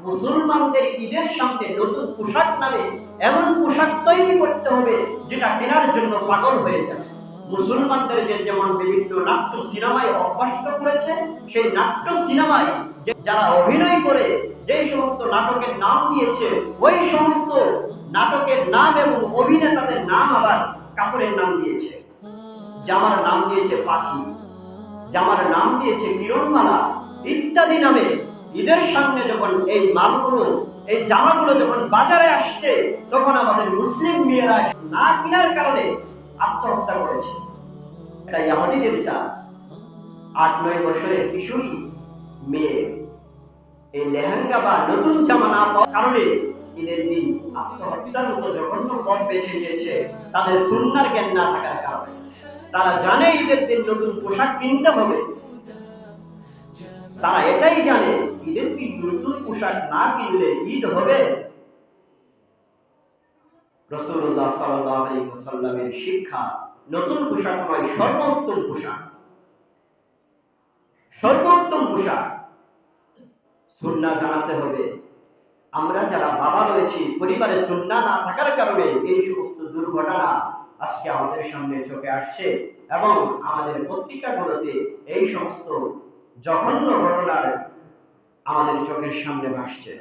মুসলমানদের ঈদের সামনে নতুন পোশাক নামে এমন পোশাক তৈরি করতে হবে যেটা কেনার জন্য পাগল হয়ে যাবে। মুসলমানদের যেমন বিভিন্ন নাট্য সিনেমায় অভ্যস্ত করেছে, সেই নাট্য সিনেমায় যারা অভিনয় করে যে সমস্ত নাটকের নাম দিয়েছে, ওই সমস্ত নাটকের নাম এবং অভিনেতাদের নাম আবার কাপড়ের নাম দিয়েছে। জামার নাম দিয়েছে পাখি, জামার নাম দিয়েছে কিরণমালা ইত্যাদি নামে। ঈদের সামনে যখন এই মালগুলো, এই জামাগুলো যখন বাজারে আসছে, তখন আমাদের মুসলিম মেয়েরা না কেনার কারণে আত্মহত্যা করেছে। এটা ইহুদিদের চাল। 8-9 বছরের কিশোরী মেয়ে এই লেহেঙ্গা বা নতুন জামা না পাওয়ার কারণে ঈদের দিন আত্মহত্যার মতো জঘন্য পথ বেছে নিয়েছে, তাদের সুন্নাহর জ্ঞান না থাকার কারণে। তারা জানে ঈদের দিন নতুন পোশাক কিনতে হবে, তারা এটাই জানে ঈদের দিন নতুন পোশাক না কিনলে ঈদ হবে। রাসূলুল্লাহ সাল্লাল্লাহু আলাইহি ওয়াসাল্লামের শিক্ষা নতুন পোশাক নয়, সর্বোত্তম পোশাক, সর্বোত্তম পোশাক। সুন্নাহ জানাতে হবে। আমরা যারা বাবা রয়েছি, পরিবারে সুন্নাহ না থাকার কারণে এই সমস্ত দুর্ঘটনা আজকে আমাদের সামনে চোখে আসছে এবং আমাদের পত্রিকাগুলোতে এই সমস্ত জঘন্য ঘটনার আমাদের চোখের সামনে ভাসছে।